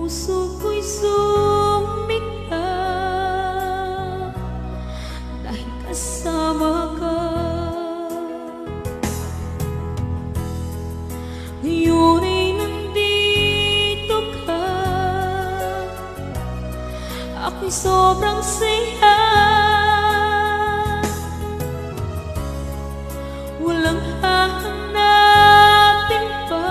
puso ko'y sumiklab dahil kasama ka. Ngayon ay nandito ka, ako'y sobrang saya. Walang hahanapin pa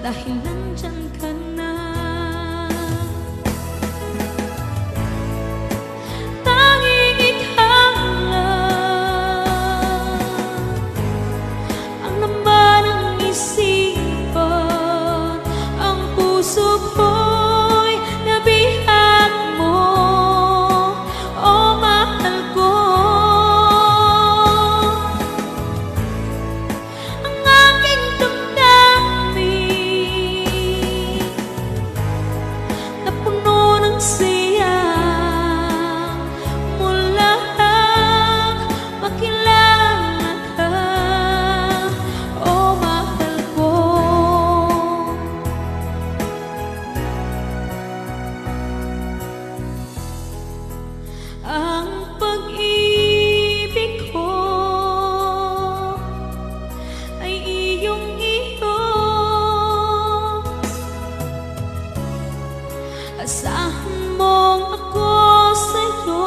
dahil nandyan ka na. Tanging ikaw lang ang laman ng isipan, ang puso ko'y nabihag mo, o mahal ko. Ang aking damdamin na puno ng siya mula makilala ka, o mahal ko. Ang pag-ibig ko ay iyong-iyo, asahan mong ako sa'yo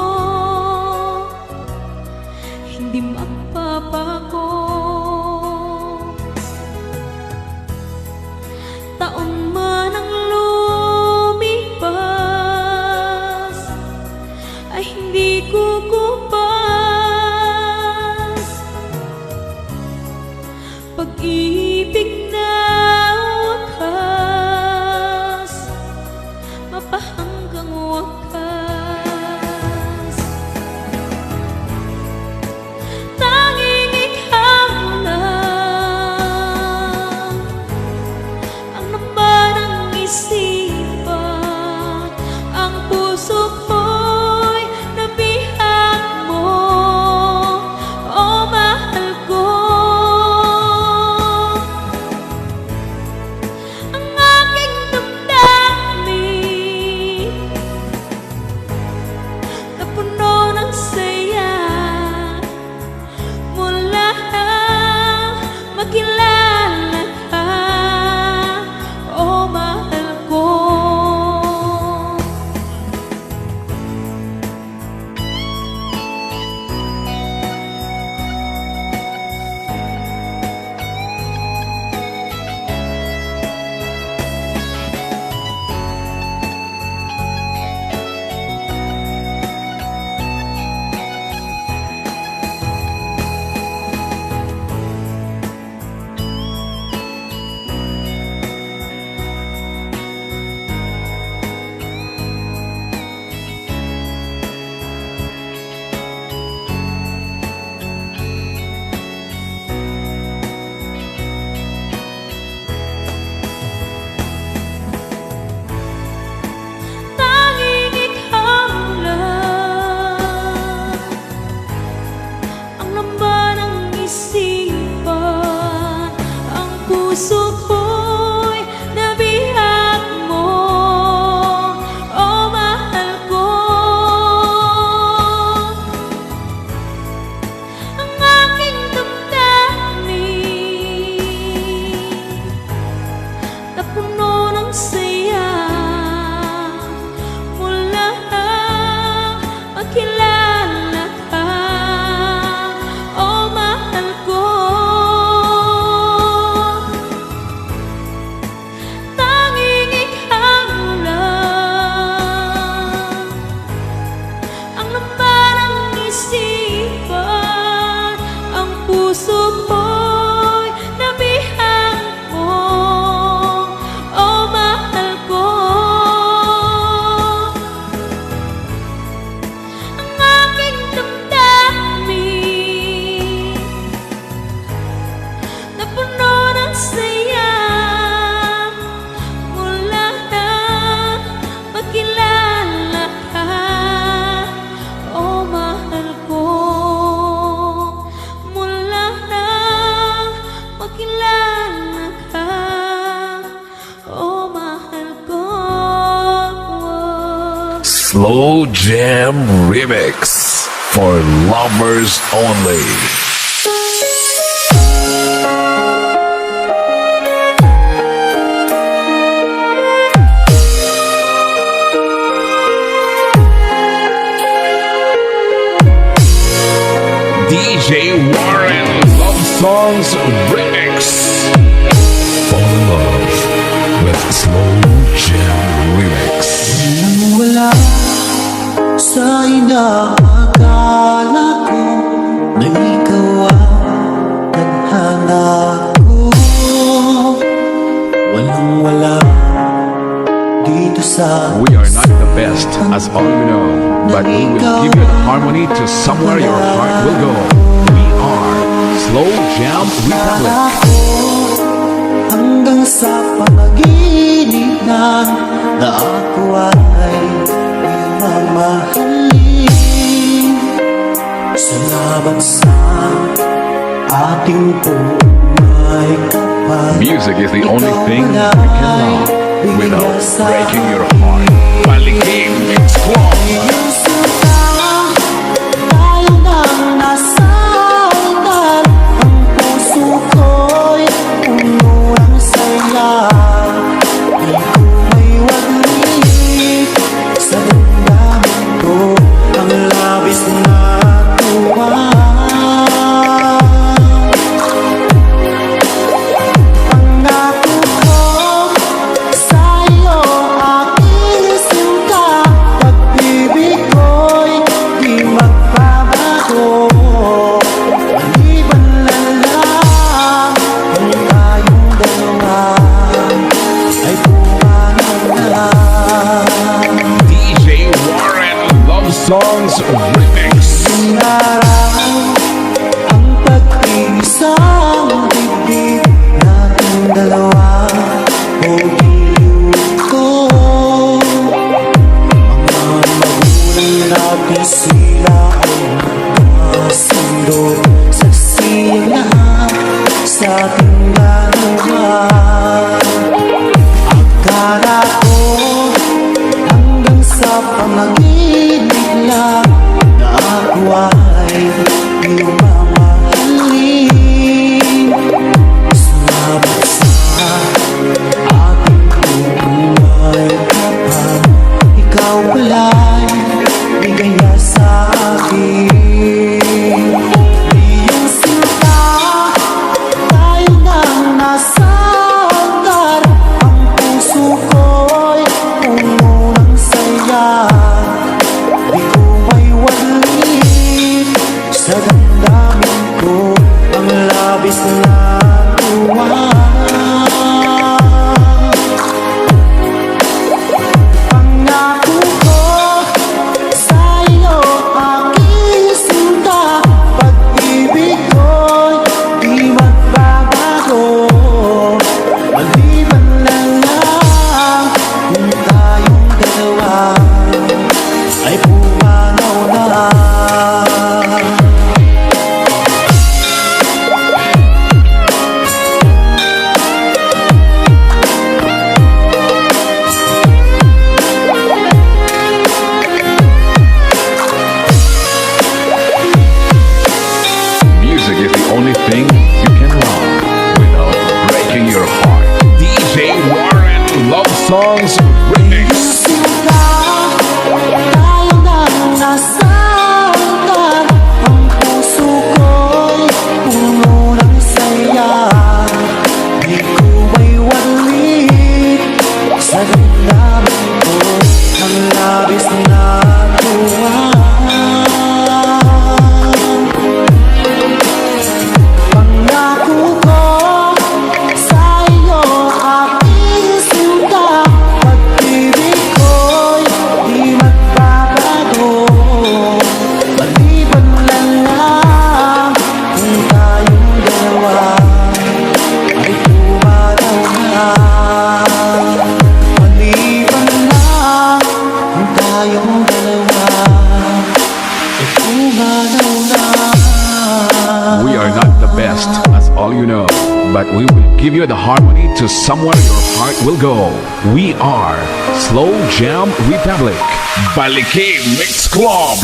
hindi magbabago. Taon man ang lumipas ay hindi kukupas. Pag-ibig na wakas, mapahanggang wakas. Tanging ikaw lang ang laman ng isipan, ang puso ko'y nabihag mo, o mahal ko. Ang aking damdamin na puno ng saya mula makilala ka, o mahal ko. Tanging ikaw lang ang laman ng isipan, ang puso ko'y nabihag mo, o mahal ko. Ang aking damdamin na puno ng saya mula makilala ka, o mahal ko. Tanging ikaw lang ang laman ng isipan, ang puso ko'y nabihag mo, o mahal Slow Jam Remix for lovers only. DJ Warren Love Songs Remix. Fall in love with Slow Jam Remix. Wala sa inaakala ko na ikaw ang tadhana ko. Walang-wala dito sa We are not the best, as all you know, but we will give you the harmony to somewhere your heart will go. We are Slow Jam Republic. ako hanggang sa panaginip na ako ay iyong mamahalin. Salamat sa ating buhay kapag Music is the only thing you can love without breaking your heart. Paligid Squad. iyong sinta, tayo nang nasa altar. Ang puso ko'y puno ng saya. Di ko may waglit sa damdamin ko ang labis na tuwa. Pangako ko sa iyo, aking sinta, pag-ibig ko'y di magbabago. Maliban na lang kung tayong dalawa ay pumanaw na. DJ Warren Love Songs Remix. Inaraw ang pag-iisang dibdib nating dalawa. O giliw ko, mga magulang natin sila ay magkasundo. Saksiyan lahat sa ating dalawa. Akala ko hanggang sa panaginip lang na ako ay iyong mamahalin. Salamat sa ating buhay kapag ikaw pala'y bigaya sa akin. Iyong sinta, tayo nang nasa altar. Ang puso ko'y puno ng saya. Di ko may waglit sa damdamin ko ang labis na tuwa. Pangako ko sa iyo, aking sinta, pag-ibig ko'y di magbabago. Maliban na lang kung tayong dalawa ay pumanaw na. Music is the only thing you can love without breaking your heart. DJ Warren Love Songs Remix. Sinta, tayo nang nasa altar. Ang puso ko'y puno ng saya. Di ko may waglit sa damdamin ko ang labis na tuwa. Pangako ko sa iyo, aking sinta, pag-ibig ko'y but we will give you the harmony to somewhere your heart will go. We are Slow Jam Republic. Balike Mix Club.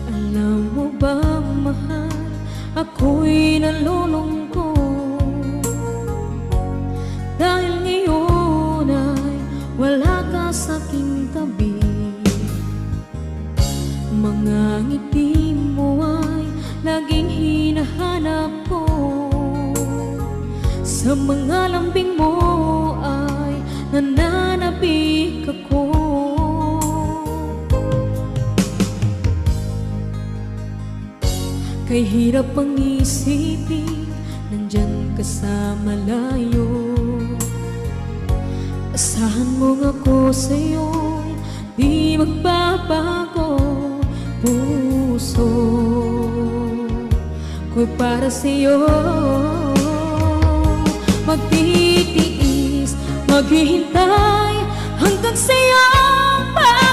Alam mo ba, mahal, ako'y nalulungkot dahil ngayon ay wala ka sa aking tabi. Mga ngiti mo ay laging hinahanap ko, sa mga lambing mo ay nananabik ako. Kay hirap ang isipin, nandyan ka sa malayo. Asahan mong ako sa'yo'y di magbabago. Puso ko'y para sa'yo, magtitiis, maghihintay hanggang sa'yo pa.